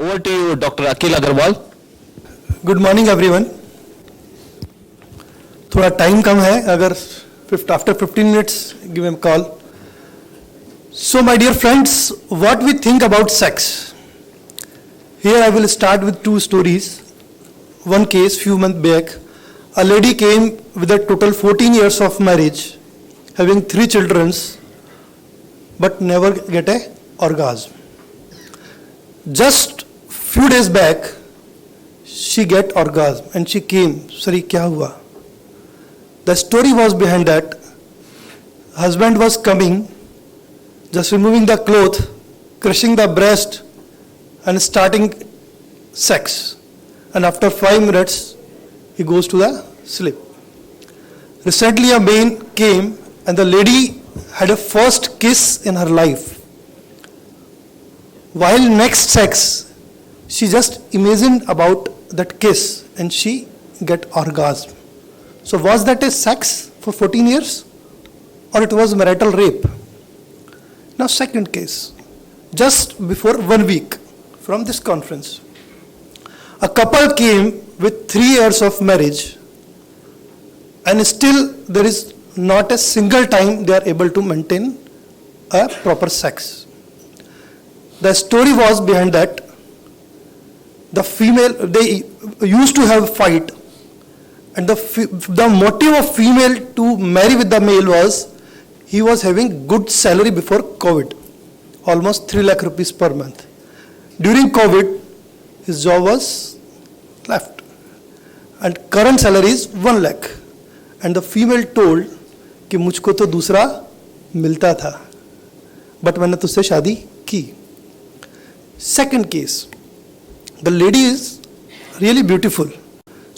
Over to you, Dr. Akhil Agarwal. Good morning everyone. थोड़ा time कम है, अगर after 15 minutes give em call. So my dear friends, what we think about sex. Here I will start with two stories. One case few months back, a lady came with a total 14 years of marriage, having 3 children, but never get a orgasm. Just few days back she get orgasm and she came. Sorry, क्या हुआ? The story was behind that. Husband was coming, just removing the cloth, crushing the breast and starting sex. And after 5 minutes, he goes to the sleep. Recently a man came and the lady had a first kiss in her life. While next sex, she just imagined about that kiss and she get orgasm. So was that a sex for 14 years or it was marital rape? Now second case, just before 1 week from this conference, a couple came with 3 years of marriage and still there is not a single time they are able to maintain a proper sex. The story was behind that. The female, they used to have fight, and the motive of female to marry with the male was he was having good salary before COVID, almost 3 lakh rupees per month. During COVID, his job was left, and current salary is 1 lakh. And the female told कि मुझको तो दूसरा मिलता था, but मैंने तुझसे शादी की. Second case, the lady is really beautiful.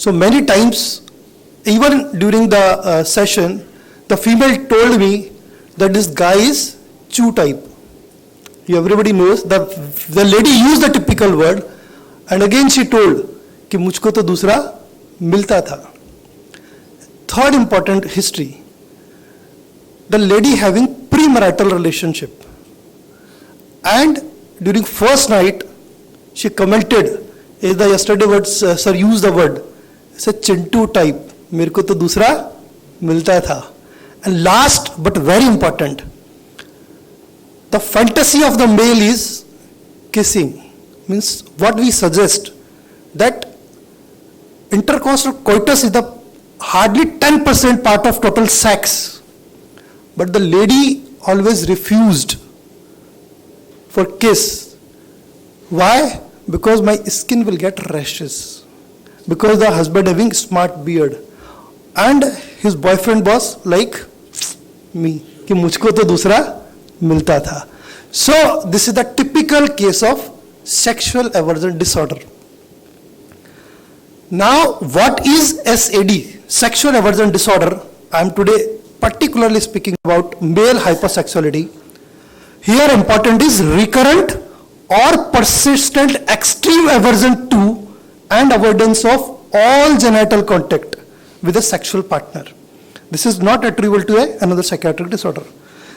So many times, even during the session, the female told me that this guy is Chew type. Everybody knows that the lady used the typical word, and again she told कि मुझको तो दूसरा मिलता था. Third important history, the lady having premarital relationship, and during first night she commented, as the yesterday words sir used the word, it's a Chintu type, मेरे को तो दूसरा मिलता था. And last but very important, the fantasy of the male is kissing. Means what we suggest, that intercourse or coitus is the hardly 10% part of total sex, but the lady always refused for kiss. Why? Because my skin will get rashes, because the husband having smart beard and his boyfriend was like me कि मुझको तो दूसरा मिलता था. So this is the typical case of sexual aversion disorder. Now what is SAD, sexual aversion disorder? I am today particularly speaking about male hypersexuality. Here important is recurrent or persistent extreme aversion to and avoidance of all genital contact with a sexual partner. This is not attributable to another psychiatric disorder.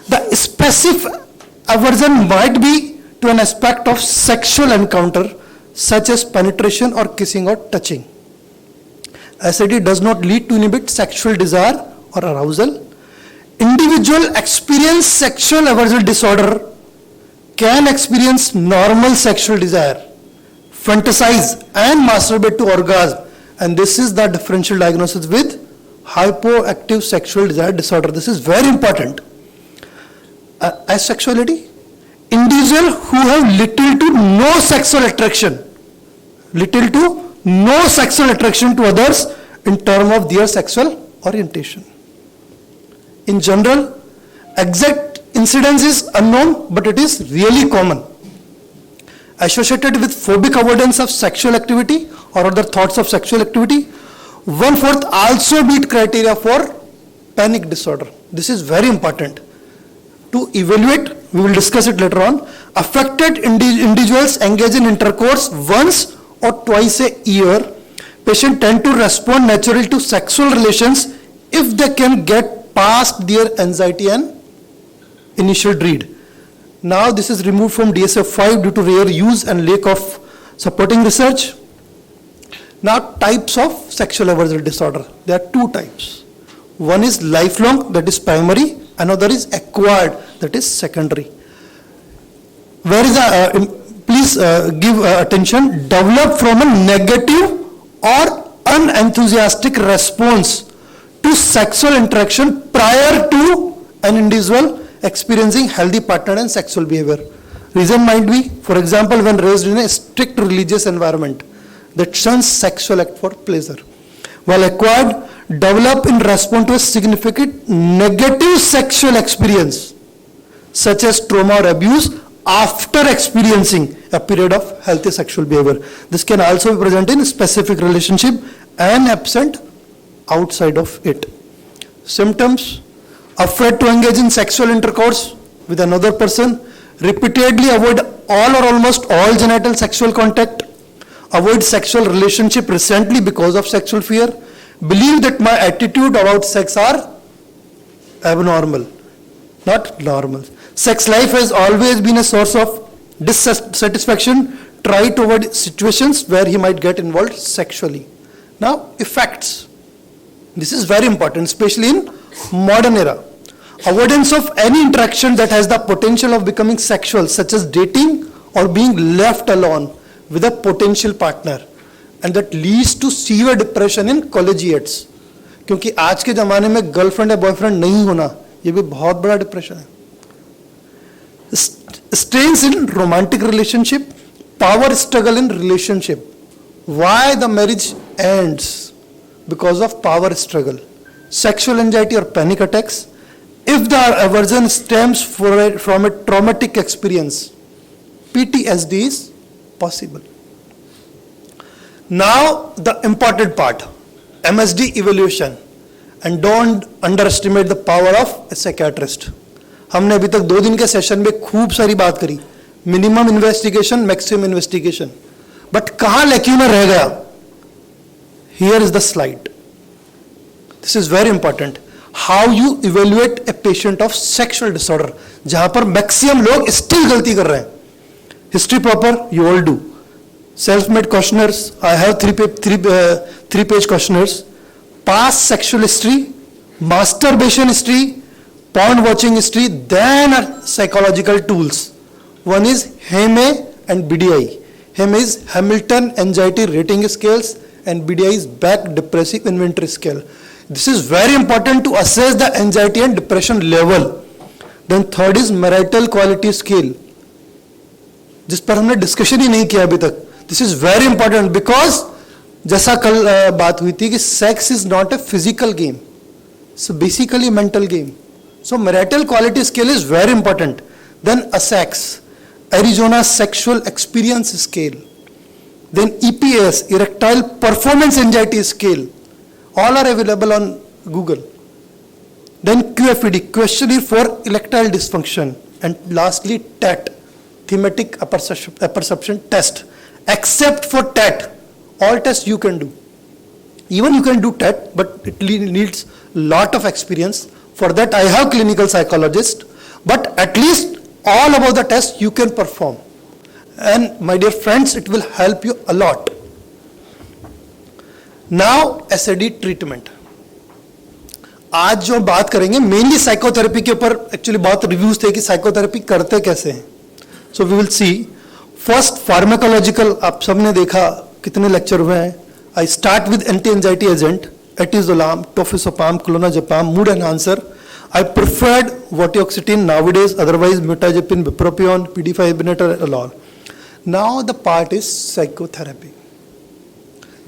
The specific aversion might be to an aspect of sexual encounter such as penetration or kissing or touching. SAD does not lead to inhibit sexual desire or arousal. Individual experience sexual aversion disorder can experience normal sexual desire, fantasize and masturbate to orgasm, and this is the differential diagnosis with hypoactive sexual desire disorder. This is very important. Asexuality, individual who have little to no sexual attraction to others in terms of their sexual orientation. In general, exact incidence is unknown, but it is really common. Associated with phobic avoidance of sexual activity or other thoughts of sexual activity. 1/4 also meet criteria for panic disorder. This is very important to evaluate. We will discuss it later on. Affected individuals engage in intercourse once or twice a year. Patients tend to respond naturally to sexual relations if they can get past their anxiety and initial dread. Now this is removed from DSM-5 due to rare use and lack of Supporting research. Now, types of sexual arousal disorder. There are two types. One is lifelong, that is primary. Another is acquired, that is secondary. Where is please give attention. Develop from a negative or unenthusiastic response to sexual interaction prior to an individual experiencing healthy partner and sexual behavior. Reason might be, for example, when raised in a strict religious environment that shuns sexual act for pleasure. While acquired, develop in response to a significant negative sexual experience, such as trauma or abuse, after experiencing a period of healthy sexual behavior. This can also be present in specific relationship and absent outside of it. Symptoms: afraid to engage in sexual intercourse with another person, repeatedly avoid all or almost all genital sexual contact, avoid sexual relationship recently because of sexual fear, believe that my attitude about sex are abnormal, not normal. Sex life has always been a source of dissatisfaction, try to avoid situations where he might get involved sexually. Now, effects. This is very important, especially in modern era. Avoidance of any interaction that has the potential of becoming sexual, such as dating or being left alone with a potential partner, and that leads to severe depression in collegiates. क्योंकि आज के ज़माने में girlfriend या boyfriend नहीं होना ये भी बहुत बड़ा डिप्रेशन है. Strains in romantic relationship, power struggle in relationship. Why the marriage ends? Because of power struggle. Sexual anxiety or panic attacks. If the aversion stems from a traumatic experience, PTSD is possible. Now the important part, MSD evaluation, and don't underestimate the power of a psychiatrist. हमने अभी तक 2 दिन के session में खूब सारी बात करी, minimum investigation, maximum investigation, but कहां लैक्यूना रह गया? Here is the slide. This is very important. How you evaluate a patient of sexual disorder, जहां पर मैक्सिमम लोग स्टिल गलती कर रहे हैं. History proper you all do. Self-made questionnaires. I have three page questionnaires. Past sexual history, masturbation history, porn watching history, then are psychological tools. One is HAM-A and BDI. HAM is Hamilton Anxiety Rating Scales and BDI is Beck Depressive Inventory Scale. This is very important to assess the anxiety and depression level. Then third is Marital Quality Scale, जिस पर हमने discussion ही नहीं किया अभी तक. This is very important because जैसा कल बात हुई थी कि sex is not a physical game, it's basically mental game. So marital quality scale is very important. Then ASEX, Arizona sexual experience scale, then EPS, erectile performance anxiety scale, all are available on Google. Then QFD, questionnaire for erectile dysfunction, and lastly TET, thematic apperception test. Except for TET, all tests you can do. Even you can do TET, but it needs lot of experience. For that I have clinical psychologist, but at least all about the test you can perform. And my dear friends, it will help you a lot. Now SAD treatment. आज जो बात करेंगे mainly psychotherapy के ऊपर. Actually बहुत reviews थे कि psychotherapy करते कैसे हैं. So we will see. First pharmacological, आप सबने देखा कितने लेक्चर हुए हैं. I start with anti-anxiety agent, etizolam, tofazepam, clonazepam, mood enhancer. I preferred vortioxetine nowadays, otherwise mirtazapine, bupropion, PD5 inhibitor, all. Now the part is psychotherapy.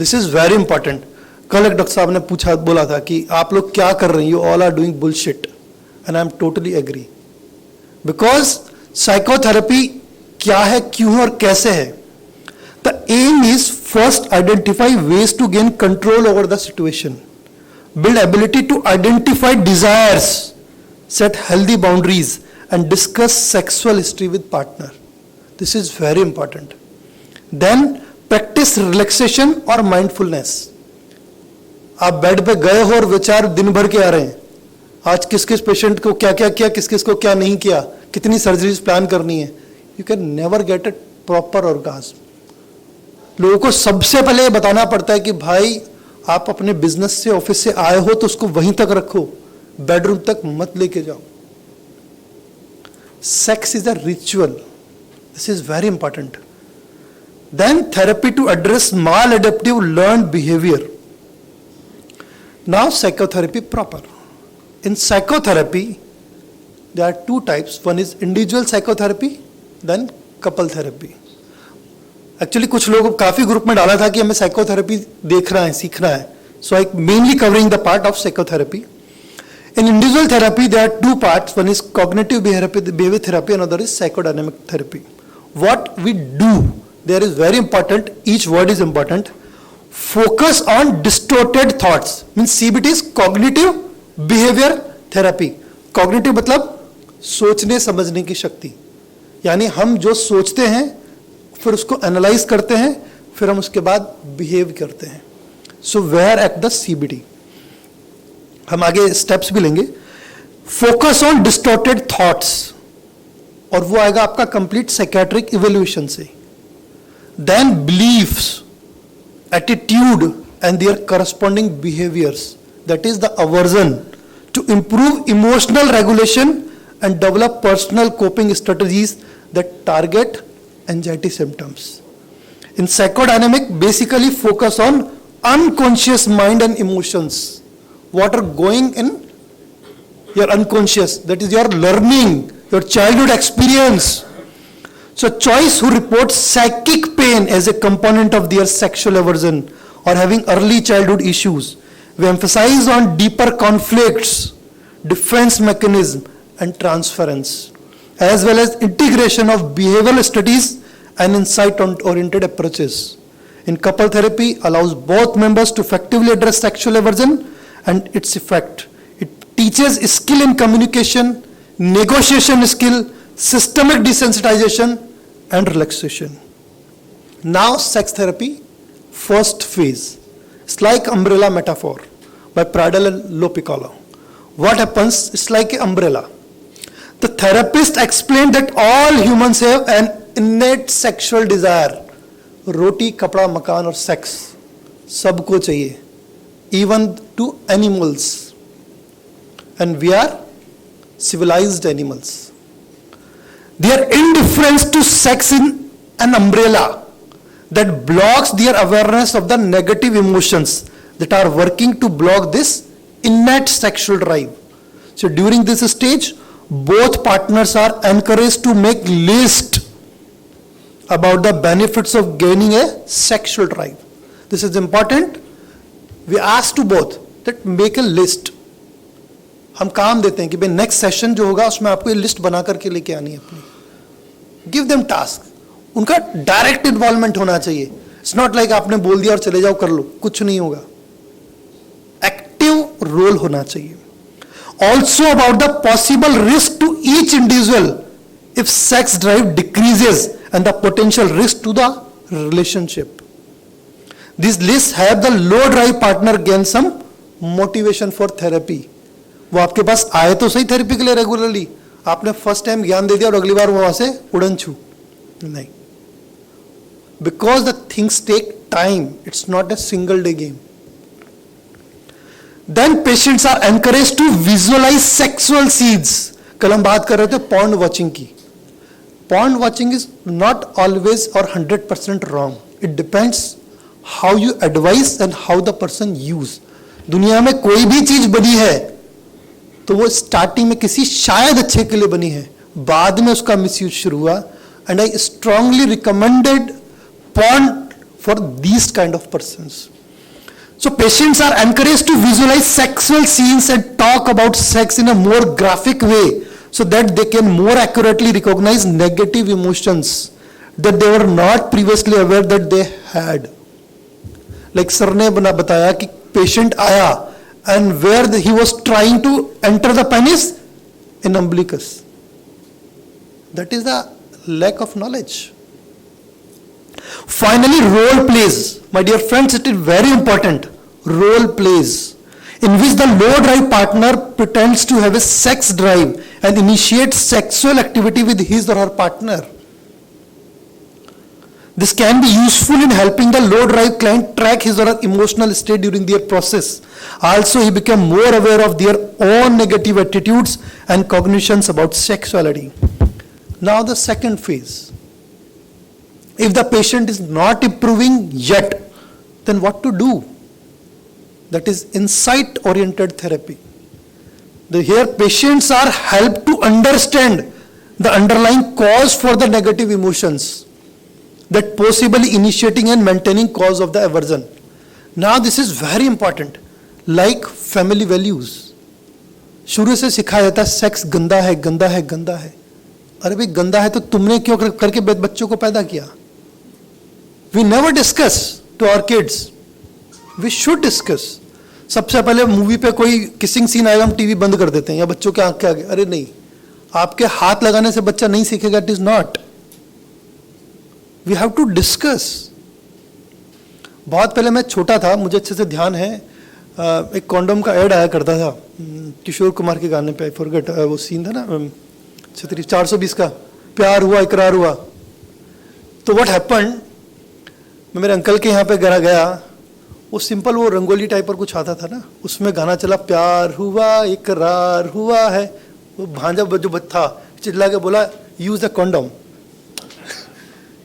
This is very important. कल एक doctor साहब ने बोला था कि आप लोग क्या कर रहे हैं, you all are doing bullshit, and I am totally agree. Because psychotherapy क्या है, क्यों और कैसे है. The aim is first identify ways to gain control over the situation, build ability to identify desires, set healthy boundaries and discuss sexual history with partner. This is very important. Then practice relaxation और mindfulness. आप bed पे गए हो और विचार दिन भर के आ रहे हैं, आज किस किस पेशेंट को क्या क्या किया, किस किस को क्या नहीं किया, कितनी सर्जरीज प्लान करनी है. You can never get a proper orgasm. लोगों को सबसे पहले बताना पड़ता है कि भाई आप अपने बिजनेस से, ऑफिस से आए हो तो उसको वहीं तक रखो, बेडरूम तक मत लेके जाओ. Sex is a ritual. This is very important. Then therapy to address maladaptive learned behavior. Now psychotherapy proper. In psychotherapy, there are two types. One is individual psychotherapy, then couple therapy. Actually कुछ लोग काफी group में डाला था कि हमें psychotherapy देखना है, सीखना है. So I mainly covering the part of psychotherapy. In individual therapy, there are two parts. One is cognitive behavior therapy, another is psychodynamic therapy. What we do there is very important. Each word is important. Focus on distorted thoughts. Means CBT is cognitive behavior therapy. Cognitive मतलब सोचने समझने की शक्ति. यानी हम जो सोचते हैं फिर उसको एनालाइज करते हैं, फिर हम उसके बाद बिहेव करते हैं. So we're at the CBT. हम आगे स्टेप्स भी लेंगे. फोकस ऑन डिस्टॉर्टेड थॉट्स, और वो आएगा आपका कंप्लीट साइकेट्रिक इवेल्युएशन से. Then beliefs, attitude and their corresponding behaviours, that is the aversion to improve emotional regulation and develop personal coping strategies that target anxiety symptoms. In psychodynamic, basically focus on unconscious mind and emotions. What are going in your unconscious? That is your learning, your childhood experience. So choice who reports psychic pain as a component of their sexual aversion or having early childhood issues. We emphasize on deeper conflicts, defense mechanism, and transference, as well as integration of behavioral studies and insight-oriented approaches. In couple therapy, allows both members to effectively address sexual aversion and its effect. It teaches skill in communication, negotiation skill, systemic desensitization, and relaxation. Now, sex therapy, first phase. It's like umbrella metaphor by Pradal and Lopiccolo. What happens? It's like an umbrella. The therapist explained that all humans have an innate sexual desire. रोटी, कपड़ा, मकान और sex सबको चाहिए, even to animals. And we are civilized animals. Their indifference to sex in an umbrella that blocks their awareness of the negative emotions that are working to block this innate sexual drive. So during this stage, both partners are encouraged to make list about the benefits of gaining a sexual drive. This is important. We ask to both that make a list. हम काम देते हैं कि भाई next session जो होगा उसमें आपको ये लिस्ट बना करके लेके आनी है अपनी. Give them task. उनका डायरेक्ट इन्वॉल्वमेंट होना चाहिए. इट्स नॉट लाइक आपने बोल दिया और चले जाओ कर लो, कुछ नहीं होगा. एक्टिव रोल होना चाहिए. Also about the possible risk to each individual if sex drive decreases and the potential risk to the relationship. These lists have the low drive partner gain some motivation for therapy. वो आपके पास आए तो सही therapy के लिए regularly, आपने first time ज्ञान दे दिया और अगली बार वो वहां से उड़न छू नहीं. Because the things take time, it's not a single day game. Then patients are encouraged to visualize sexual scenes. कल हम बात कर रहे थे porn watching की. Porn watching is not always or 100% wrong. It depends how you advise and how the person use. दुनिया में कोई भी चीज बनी है तो वो स्टार्टिंग में किसी शायद अच्छे के लिए बनी है, बाद में उसका मिसयूज शुरू हुआ. And I strongly recommended porn for these kind of persons. So patients are encouraged to visualize sexual scenes and talk about sex in a more graphic way so that they can more accurately recognize negative emotions that they were not previously aware that they had. Like sir ने बताया कि patient आया and where he was trying to enter the penis in umbilicus. That is the lack of knowledge. Finally, role plays. My dear friends, it is very important. Role plays, in which the low drive partner pretends to have a sex drive and initiates sexual activity with his or her partner. This can be useful in helping the low drive client track his or her emotional state during their process. Also, he became more aware of their own negative attitudes and cognitions about sexuality. Now, the second phase. If the patient is not improving yet, then what to do? That is insight-oriented therapy. Here, patients are helped to understand the underlying cause for the negative emotions, that possibly initiating and maintaining cause of the aversion. Now, this is very important. Like family values. शुरू से सिखाया जाता है sex गंदा है, गंदा है, गंदा है. अरे भाई गंदा है तो तुमने क्यों करके बच्चों को पैदा किया? We never discuss to our kids. We should discuss. सबसे पहले मूवी पे कोई किसिंग सीन आएगा, हम टीवी बंद कर देते हैं या बच्चों के आंख के आगे. अरे नहीं, आपके हाथ लगाने से बच्चा नहीं सीखेगा. It is not. We have to discuss. बहुत पहले मैं छोटा था, मुझे अच्छे से ध्यान है, एक कॉन्डोम का ऐड आया करता था किशोर कुमार के गाने पे. आई फॉरगेट वो सीन था ना 420 का, प्यार हुआ इकरार हुआ. तो व्हाट हैपेंड, मैं मेरे अंकल के यहाँ पे गया, वो सिंपल वो रंगोली टाइप पर कुछ आता था ना, उसमें गाना चला, प्यार हुआ इकरार हुआ है. वो भांजा जो था चिल्ला के बोला use a condom.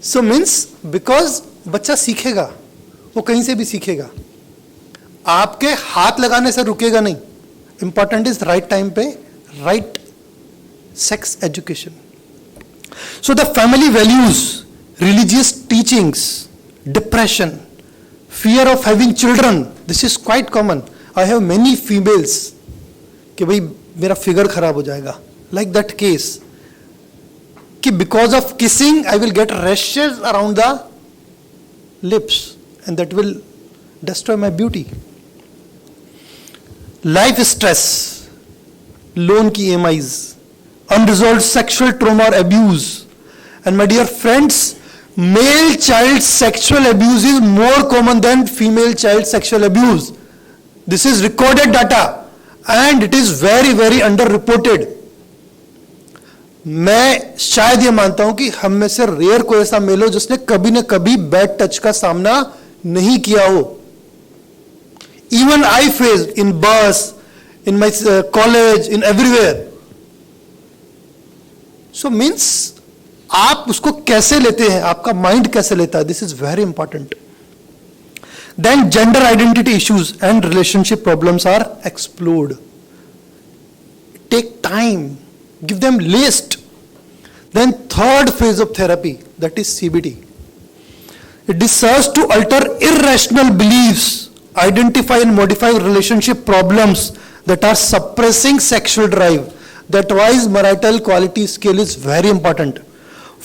So means because बच्चा सीखेगा, वो कहीं से भी सीखेगा, आपके हाथ लगाने से रुकेगा नहीं. इंपॉर्टेंट इज राइट टाइम पे right sex education. So the family values, religious teachings, depression, fear of having children, this is quite common. I have many females कि भाई मेरा फिगर खराब हो जाएगा, like that case कि because of kissing I will get rashes around the lips and that will destroy my beauty. Life stress, loan की EMIs, unresolved sexual trauma or abuse. And my dear friends, male child sexual abuse is more common than female child sexual abuse. This is recorded data and it is very very underreported. मैं शायद ये मानता हूं कि हम में से rare कोई ऐसा मेल हो जिसने कभी न कभी बैड टच का सामना नहीं किया हो. Even I faced in bus, in my college, in everywhere. So means आप उसको कैसे लेते हैं, आपका माइंड कैसे लेता है, this is very important. Then gender identity issues and relationship problems are explored. Take time, give them list. Then third phase of therapy, that is CBT. It serves to alter irrational beliefs, identify and modify relationship problems that are suppressing sexual drive. That wise marital quality scale is very important.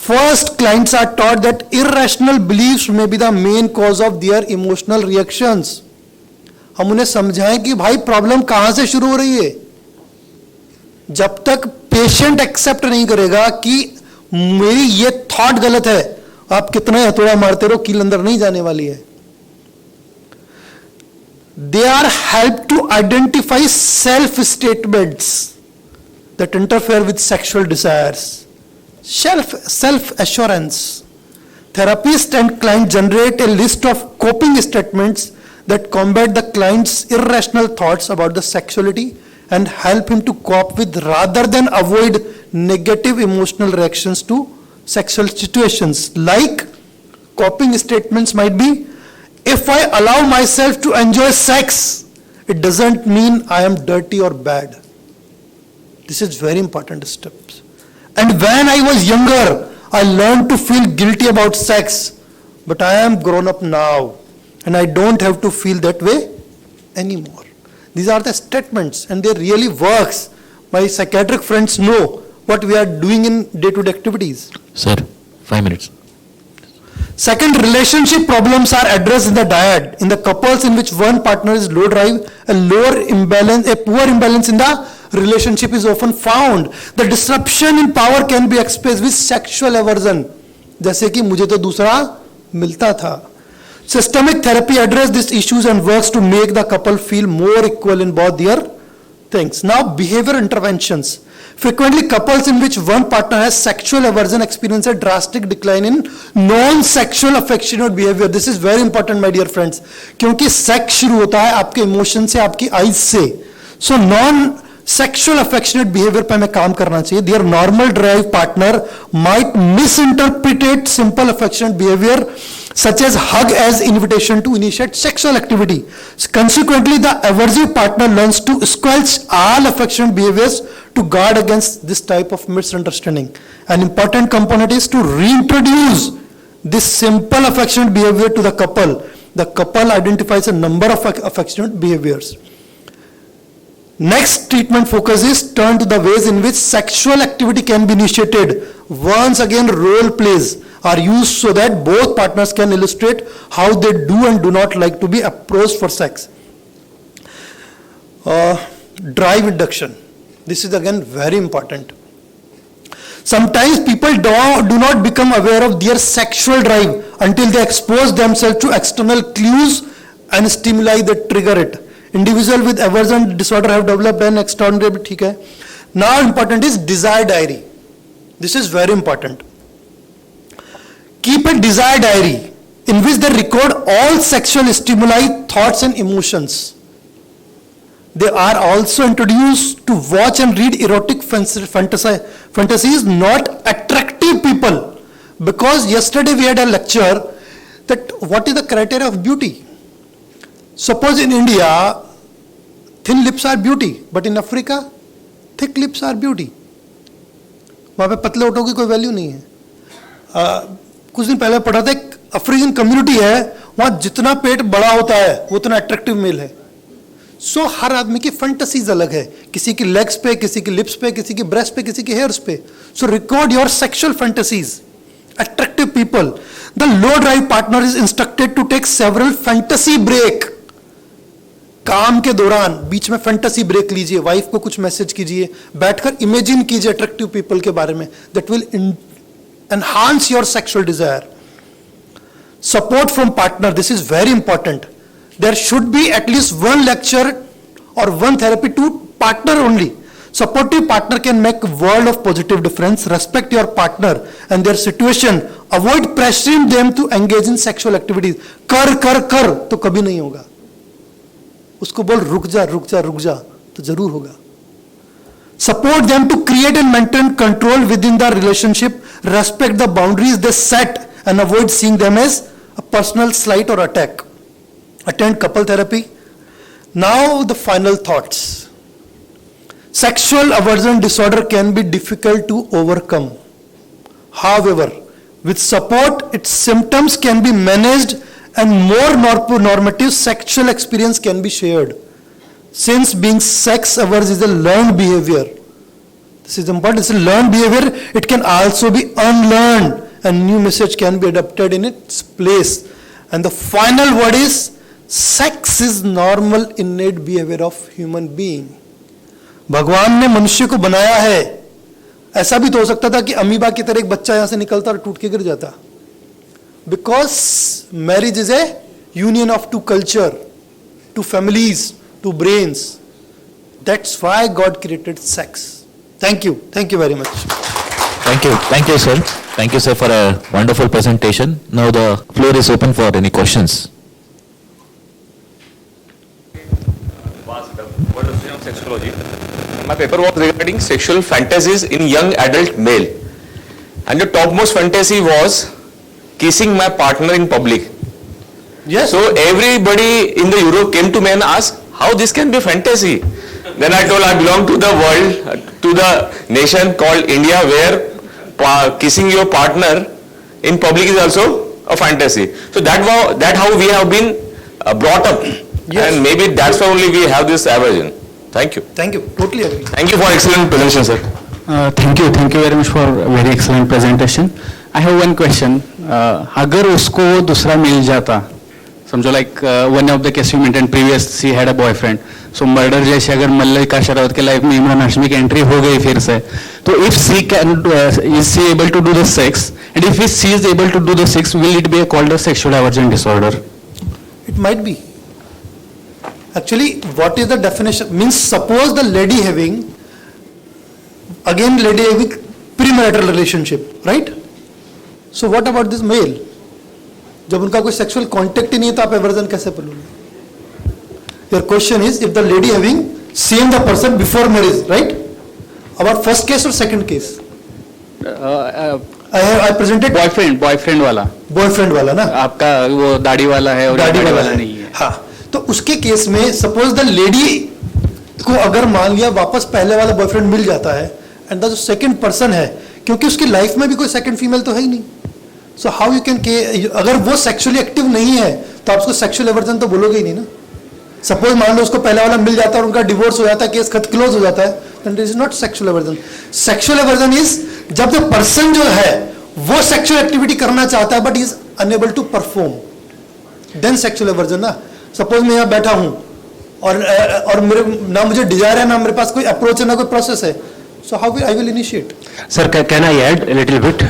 First, clients are taught that irrational beliefs may be the main cause of their emotional reactions. हम उन्हें समझाएं कि भाई problem कहां से शुरू हो रही है. जब तक पेशेंट एक्सेप्ट नहीं करेगा कि मेरी ये थॉट गलत है, आप कितना हथौड़ा मारते रहो, कील अंदर नहीं जाने वाली है. They are helped to identify self-statements that interfere with sexual desires. Self-assurance. Therapist and client generate a list of coping statements that combat the client's irrational thoughts about the sexuality and help him to cope with rather than avoid negative emotional reactions to sexual situations. Like coping statements might be, if I allow myself to enjoy sex, it doesn't mean I am dirty or bad. This is very important steps. And when I was younger, I learned to feel guilty about sex, but I am grown up now and I don't have to feel that way anymore. These are the statements and they really works. My psychiatric friends know what we are doing in day-to-day activities. Sir, 5 minutes. Second, relationship problems are addressed in the dyad. In the couples in which one partner is low drive, a poor imbalance in the relationship is often found. The disruption in power can be expressed with sexual aversion. जैसे कि मुझे तो दूसरा मिलता था. Systemic therapy addresses these issues and works to make the couple feel more equal in both their things. Now, behavior interventions. Frequently, couples in which one partner has sexual aversion experience a drastic decline in non-sexual affectionate behavior. This is very important, my dear friends. क्योंकि sex शुरू होता है आपके emotion से, आपकी eyes से. So non-sexual affectionate behavior पे हमें काम करना चाहिए. Their normal drive partner might misinterpret simple affectionate behavior such as hug as invitation to initiate sexual activity. Consequently, the aversive partner learns to squelch all affectionate behaviors to guard against this type of misunderstanding. An important component is to reintroduce this simple affectionate behavior to the couple. The couple identifies a number of affectionate behaviors. Next treatment focus is turn to the ways in which sexual activity can be initiated. Once again, role plays are used so that both partners can illustrate how they do and do not like to be approached for sex. Drive induction. This is again very important. Sometimes people do not become aware of their sexual drive until they expose themselves to external clues and stimuli that trigger it. Individuals with aversion disorder have developed an extraordinary, ठीक है. Now important is desire diary. This is very important. Keep a desire diary in which they record all sexual stimuli, thoughts and emotions. They are also introduced to watch and read erotic fantasies, not attractive people. Because yesterday we had a lecture that what is the criteria of beauty? Suppose in India, thin lips are beauty, but in Africa, thick lips are beauty. वहाँ पे पतले होठों की कोई value नहीं है. कुछ दिन पहले पढ़ा था एक अफ्रीकन कम्युनिटी है, वहाँ जितना पेट बड़ा होता है वो उतना अट्रैक्टिव मेल है. सो हर आदमी की फैंटेसीज अलग है, किसी की लेग्स पे, किसी की लिप्स पे, किसी की ब्रेस्ट पे, किसी की हेयर्स पे. सो record your sexual fantasies. Attractive people. The low drive partner is instructed to take several fantasy break. काम के दौरान बीच में फैंटेसी ब्रेक लीजिए, वाइफ को कुछ मैसेज कीजिए, बैठकर इमेजिन कीजिए अट्रैक्टिव पीपल के बारे में. That will enhance your sexual desire. Support from partner. This is very important. There should be at least one lecture or one therapy to partner only. Supportive partner can make a world of positive difference. Respect your partner and their situation. Avoid pressuring them to engage in sexual activities. कर तो कभी नहीं होगा. उसको बोल रुक जा तो जरूर होगा. Support them to create and maintain control within the relationship. Respect the boundaries they set and avoid seeing them as a personal slight or attack. Attend couple therapy. Now the final thoughts. Sexual aversion disorder can be difficult to overcome. However, with support, its symptoms can be managed and more normative sexual experience can be shared. Since being sex averse is a learned behavior, this is important, it's a learned behavior, it can also be unlearned and new message can be adapted in its place. And the final word is, sex is normal innate behavior of human being. भगवान ने मनुष्य को बनाया है. ऐसा भी तो हो सकता था कि अमीबा की तरह एक बच्चा यहां से निकलता और टूट के गिर जाता. Because marriage is a union of two culture, two families, two brains. That's why God created sex. Thank you very much. Thank you, sir. Thank you, sir, for a wonderful presentation. Now the floor is open for any questions. What is of sexology? My paper was regarding sexual fantasies in young adult male, and the topmost fantasy was kissing my partner in public. Yes. So everybody in the Europe came to me and asked how this can be fantasy. Then I told I belong to the world, to the nation called India, where kissing your partner in public is also a fantasy. So that how we have been brought up. Yes. And maybe that's why only we have this aversion. Thank you. Thank you. Totally agree. Thank you for excellent presentation, sir. Thank you very much for very excellent presentation. I have one question. अगर उसको वो दूसरा मिल जाता, समझो like one of the case you mentioned previous, she had a boyfriend. So murder जैसे अगर मल्लिका शेरावत के life में इमरान हाशमी की एंट्री हो गई फिर से, तो if she can is she able to do the sex, and if she is able to do the sex, will it be called a sexual aversion disorder? It might be. Actually, what is the definition? Means suppose the lady having again lady having premarital relationship, right? So what about this male? जब उनका कोई sexual contact ही नहीं है तो आप aversion कैसे बोलोगे? Your question is if the lady having seen the person before marriage, right? About first case or second case? I presented boyfriend वाला, boyfriend वाला ना? आपका वो दाढ़ी वाला है और ये दाढ़ी वाला नहीं है. हाँ, तो उसके केस में सपोज द लेडी को अगर मान लिया वापस पहले वाला बॉयफ्रेंड मिल जाता है एंड द जो सेकंड पर्सन है, क्योंकि उसकी लाइफ में भी कोई सेकंड फीमेल तो है ही नहीं, सो हाउ यू कैन के अगर वो सेक्सुअली एक्टिव नहीं है तो आप उसको सेक्सुअल एवर्जन तो बोलोगे ही नहीं ना. सपोज मान लो उसको पहले वाला मिल जाता है और उनका डिवोर्स हो जाता है, केस खत्म क्लोज हो जाता है, then it is not sexual aversion. Sexual aversion is जब द पर्सन जो है वो सेक्सुअल एक्टिविटी करना चाहता है but is unable to perform, then sexual aversion ना. सपोज मैं यहाँ बैठा हूँ और मेरे ना मुझे डिजायर है, ना मेरे पास कोई अप्रोच है, ना कोई प्रोसेस है, so how I will initiate? Sir, can I add a little bit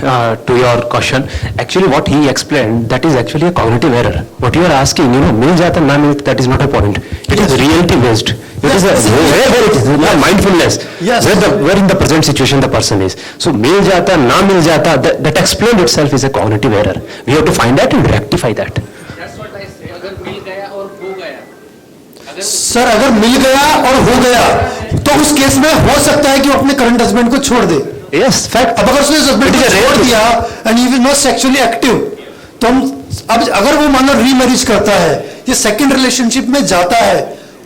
to your question? Actually, what he explained, that is actually a cognitive error. What you are asking, मिल जाता ना मिल, that is not a point. It is reality based. It is where it is mindfulness. Yes. Where in the present situation the person is. So मिल जाता ना मिल जाता, that explained itself is a cognitive error. We have to find that and rectify that. Sir अगर मिल गया और हो गया तो उस केस में हो सकता है कि वो अपने करंट हस्बैंड को छोड़ दे. Yes, fact. अब अगर उसने हस्बैंड को छोड़ दिया and he is not sexually active, तो हम अब अगर वो मान लो रीमैरिज करता है या सेकंड रिलेशनशिप में जाता है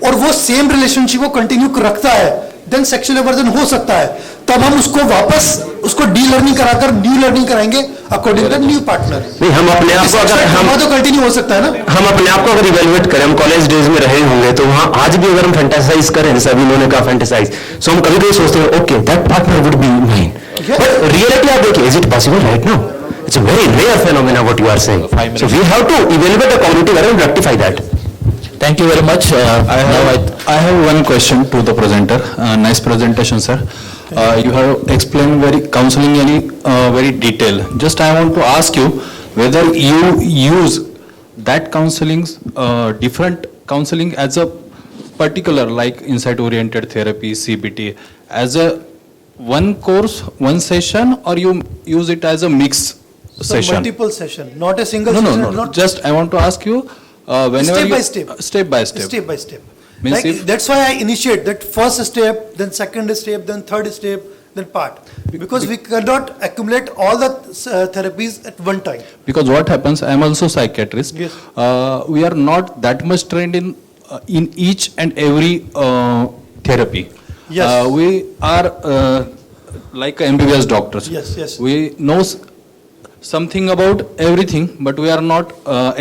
और वो सेम रिलेशनशिप को कंटिन्यू रखता है, देन सेक्सुअल एवर्जन हो सकता है. तब हम उसको वापस उसको डी लर्निंग कराकर न्यू लर्निंग कराएंगे अकॉर्डिंग टू न्यू पार्टनर. नहीं, हम अपने आप को अगर हम तो कंटिन्यू हो सकता है ना. हम अपने आप को अगर इवेल्युएट करें, हम कॉलेज डेज में रहे होंगे तो वहां आज भी अगर हम फैंटेसाइज करें, जैसे अभी उन्होंने कहा फैंटेसाइज, सो हम कभी कभी सोचते हैं okay that partner would be mine, but reality आप देखिए, is it possible right now? It's a very rare phenomena what you are saying. So we have to evaluate the cognitive error and rectify that. Thank you very much. I have one question to the presenter. Nice presentation, sir. You have explained counseling very detail. Just I want to ask you whether you use that counseling, different counseling as a particular like insight-oriented therapy, CBT, as a one course, one session, or you use it as a mix session? Multiple session, not a single No. session. Not Just I want to ask you. Whenever Step by you- step. Step by step. Step by step. Means Like, if- that's why I initiate that first step, then second step, then third step, then part. Because we cannot accumulate all the therapies at one time. Because what happens, I am also psychiatrist. Yes. We are not that much trained in each and every therapy. Yes. We are like MBBS doctors. Yes. We know something about everything, but we are not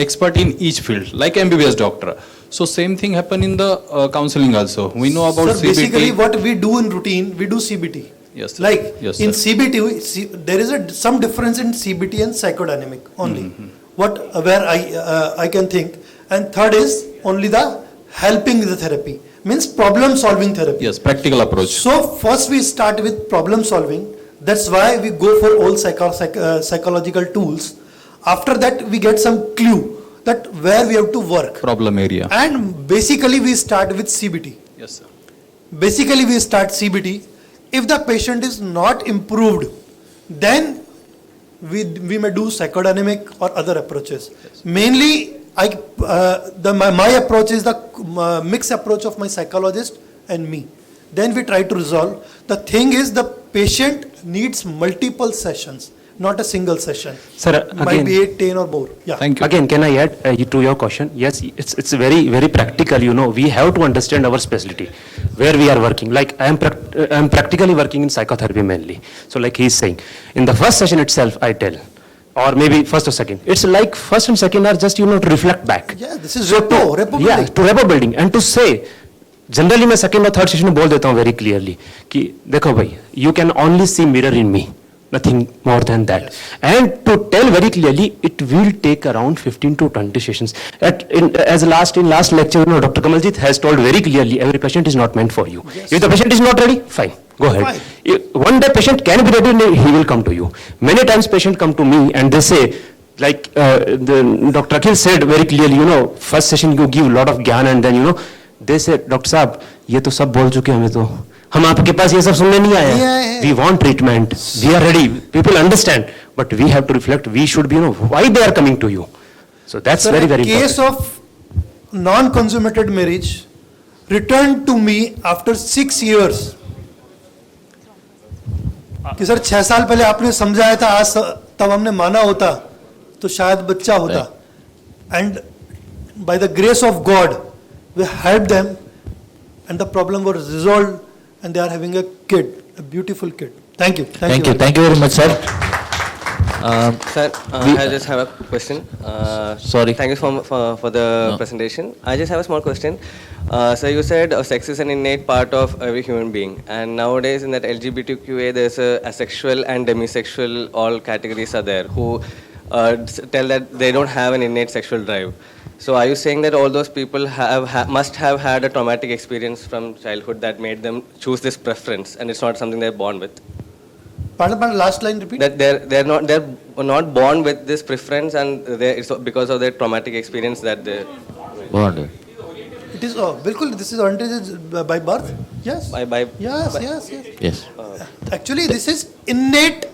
expert in each field, like MBBS doctor. So same thing happen in the counseling also. We know about So CBT. basically what we do in routine, we do CBT. Yes, sir. Like Yes, in sir. CBT, there is some difference in CBT and psychodynamic only. Where I can think. And third is only the helping the therapy, means problem solving therapy. Yes, practical approach. So first we start with problem solving. That's why we go for all psychological tools. After that we get some clue that where we have to work. Problem area. And basically we start with CBT. Yes, sir. Basically we start CBT. If the patient is not improved, then we may do psychodynamic or other approaches. Mainly my approach is the mixed approach of my psychologist and me. Then we try to resolve. The thing is the patient needs multiple sessions, not a single session. Sir, Might again- be 8, 10 or more. Yeah. Thank you. Again, can I add to your question? Yes, it's very, very practical, you know. We have to understand our specialty, where we are working. Like I am practically working in psychotherapy mainly. So like he's saying, in the first session itself, I tell, or maybe first or second. It's like first and second are just, you know, to reflect back. Yeah, this is repo Yeah, building. to repo building and to say, generally मैं second और third session में बोल देता हूँ very clearly कि देखो भाई, you can only see mirror in me, nothing more than that. And to tell very clearly, it will take around 15 to 20 sessions. In last lecture, you know, Dr. Kamaljeet has told very clearly, every patient is not meant for you. Yes. If the patient is not ready, fine, go ahead. Fine. One day patient can be ready, he will come to you. Many times patient come to me and they say, like Dr. Akhil said very clearly, you know, first session you give a lot of gyan and then, you know, दे से doctor साहब ये तो सब बोल चुके हमें, तो हम आपके पास ये सब सुनने नहीं आए नहीं आए हैं, हैं। We want treatment, we are ready, people understand, but we have to reflect, we should be know why they are coming to you, so that's very very case of non-consummated marriage returned to me after 6 years. कि sir 6 साल पहले आपने समझाया था, आज तब हमने माना होता तो शायद बच्चा होता. And by the grace of God, we helped them, and the problem was resolved, and they are having a kid, a beautiful kid. Thank you. Thank you. Thank you very much, sir. Sir, I just have a question. Sorry. Thank you for the presentation. I just have a small question. So you said sex is an innate part of every human being, and nowadays in that LGBTQA there's a asexual and demisexual, all categories are there who tell that they don't have an innate sexual drive. So are you saying that all those people must have had a traumatic experience from childhood that made them choose this preference, and it's not something they're born with? Pardon, last line repeat. That they're not born with this preference, and it's because of their traumatic experience that they Bond. It is, bilkul, this is advantage by birth. Yes. Yes, yes, yes. Yes. Actually, this is innate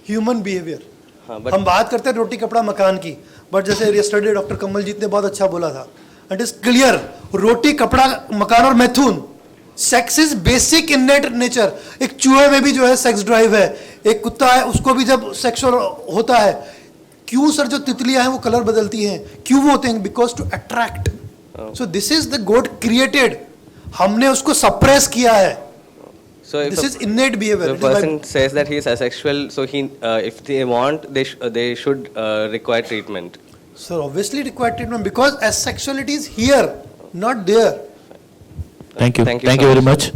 human behavior. हाँ, but हम बात करते हैं रोटी कपड़ा मकान की, but जैसे yesterday doctor Kamaljeet ने बहुत अच्छा बोला था, इट इज क्लियर, रोटी कपड़ा मकान और मैथुन, sex is basic innate nature. एक चूहे में भी जो है सेक्स ड्राइव है, एक कुत्ता है उसको भी जब सेक्सुअल होता है. क्यों सर जो तितलियां हैं वो कलर बदलती हैं, क्यों वो होते हैं? Because to attract. So this is the God created, हमने उसको सप्रेस किया है. so if This is innate behavior. the It is by- person says that he is asexual, so if they want, they should require treatment. Sir, obviously required treatment because as sexuality is here, not there. Thank you. Thank you Thank so you very much.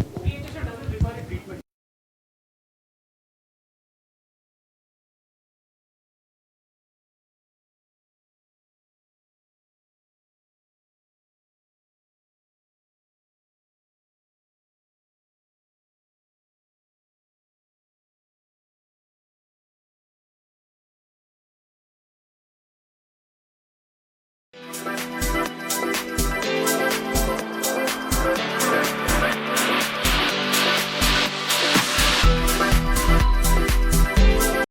much.